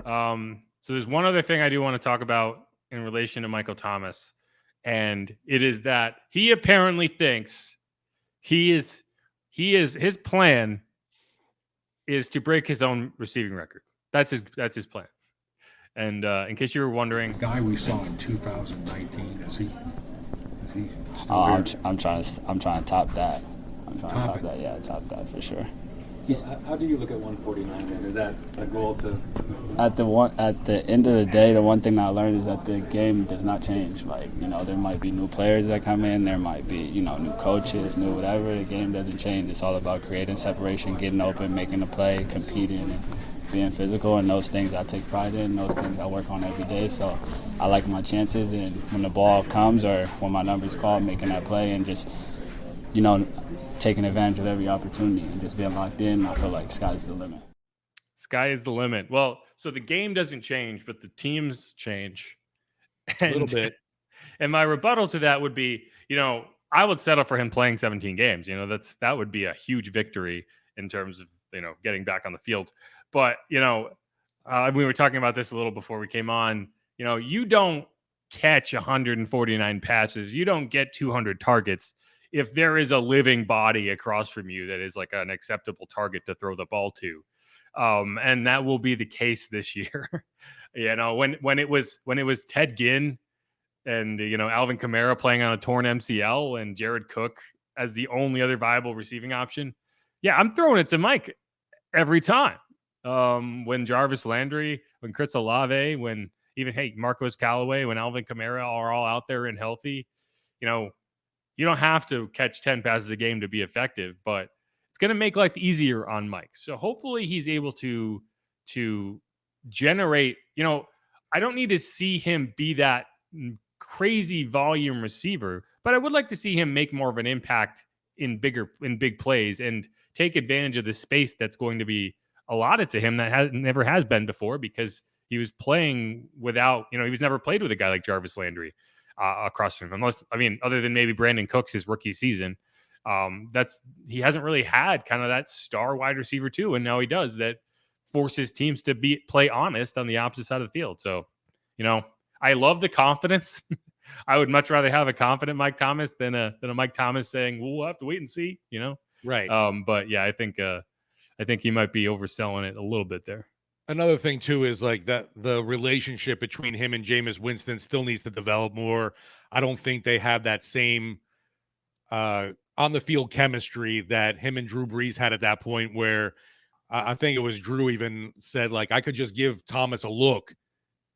So there's one other thing I do want to talk about in relation to Michael Thomas, and it is that he apparently thinks his plan is to break his own receiving record. That's his plan. And in case you were wondering, the guy we saw in 2019, is he still I'm trying to top that. Top it. Yeah, top that for sure. So how do you look at 149 then? Is that a goal to? At the end of the day, the one thing I learned is that the game does not change. Like, there might be new players that come in, there might be, new coaches, new whatever. The game doesn't change. It's all about creating separation, getting open, making a play, competing, and being physical. And those things I take pride in. Those things I work on every day. So I like my chances, and when the ball comes or when my number's called, making that play and just, taking advantage of every opportunity and just being locked in. I feel like sky's the limit. Sky is the limit. Well, so the game doesn't change, but the teams change. A little bit. And my rebuttal to that would be, I would settle for him playing 17 games. That would be a huge victory in terms of, getting back on the field. But, we were talking about this a little before we came on. You don't catch 149 passes. You don't get 200 targets if there is a living body across from you that is like an acceptable target to throw the ball to. And that will be the case this year. When it was Ted Ginn and, Alvin Kamara playing on a torn MCL and Jared Cook as the only other viable receiving option. Yeah, I'm throwing it to Mike every time. When Jarvis Landry, when Chris Olave, when even, Marcos Callaway, when Alvin Kamara are all out there and healthy, you don't have to catch 10 passes a game to be effective, but it's going to make life easier on Mike. So hopefully he's able to generate, I don't need to see him be that crazy volume receiver, but I would like to see him make more of an impact in big plays and take advantage of the space that's going to be allotted to him that never has been before, because he was playing without, he was never played with a guy like Jarvis Landry across from him, other than maybe Brandon Cooks his rookie season. He hasn't really had kind of that star wide receiver too, and now he does. That forces teams to play honest on the opposite side of the field. So, I love the confidence. I would much rather have a confident Mike Thomas than a Mike Thomas saying, well, we'll have to wait and see, Right. But yeah, I think he might be overselling it a little bit there. Another thing too is like that the relationship between him and Jameis Winston still needs to develop more. I don't think they have that same on the field chemistry that him and Drew Brees had at that point, where I think it was Drew even said, like, I could just give Thomas a look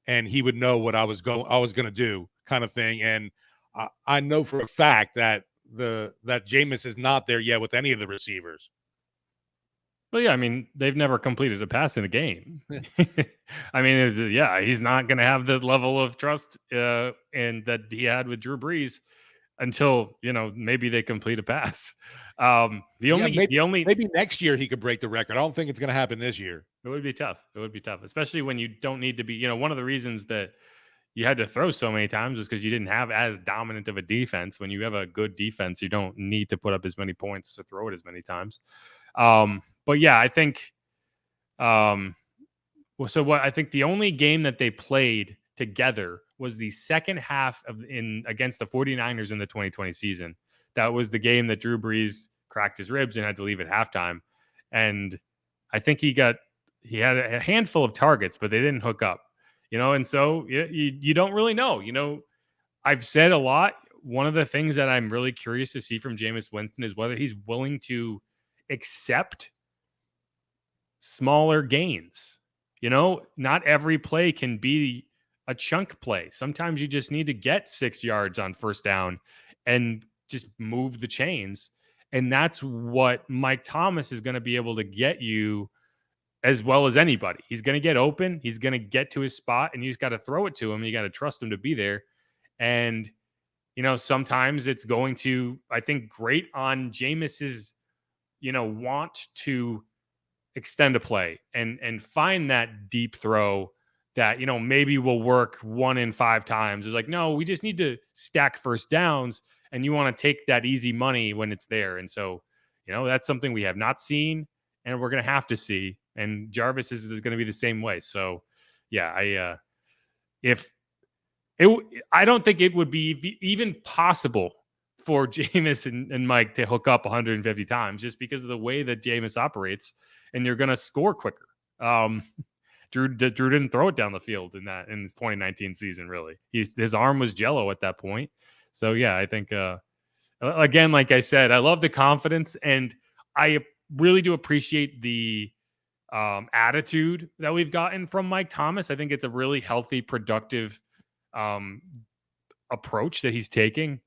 and he would know what I was going to do, kind of thing. And I know for a fact that Jameis is not there yet with any of the receivers. But yeah, they've never completed a pass in a game. He's not going to have the level of trust and that he had with Drew Brees until, maybe they complete a pass. Maybe next year he could break the record. I don't think it's going to happen this year. It would be tough, especially when you don't need to be, one of the reasons that you had to throw so many times is because you didn't have as dominant of a defense. When you have a good defense, you don't need to put up as many points to throw it as many times. But yeah, I think, I think the only game that they played together was the second half against the 49ers in the 2020 season. That was the game that Drew Brees cracked his ribs and had to leave at halftime. And I think he had a handful of targets, but they didn't hook up, and so you don't really know, I've said a lot. One of the things that I'm really curious to see from Jameis Winston is whether he's willing to accept smaller gains. Not every play can be a chunk play. Sometimes you just need to get 6 yards on first down and just move the chains. And that's what Mike Thomas is going to be able to get you as well as anybody. He's going to get open. He's going to get to his spot, and you just got to throw it to him. You got to trust him to be there. And, sometimes it's going to, I think, grate on Jameis's, want to extend a play and find that deep throw that, maybe will work 1 in 5 times. It's like, no, we just need to stack first downs, and you want to take that easy money when it's there. And so, that's something we have not seen, and we're going to have to see. And Jarvis is going to be the same way. So, yeah, if it, I don't think it would be even possible for Jameis and Mike to hook up 150 times just because of the way that Jameis operates, and you're going to score quicker. Drew didn't throw it down the field in his 2019 season. Really, his arm was jello at that point. So yeah, I think again, like I said, I love the confidence, and I really do appreciate the attitude that we've gotten from Mike Thomas. I think it's a really healthy, productive approach that he's taking.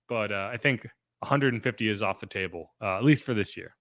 But I think 150 is off the table, at least for this year.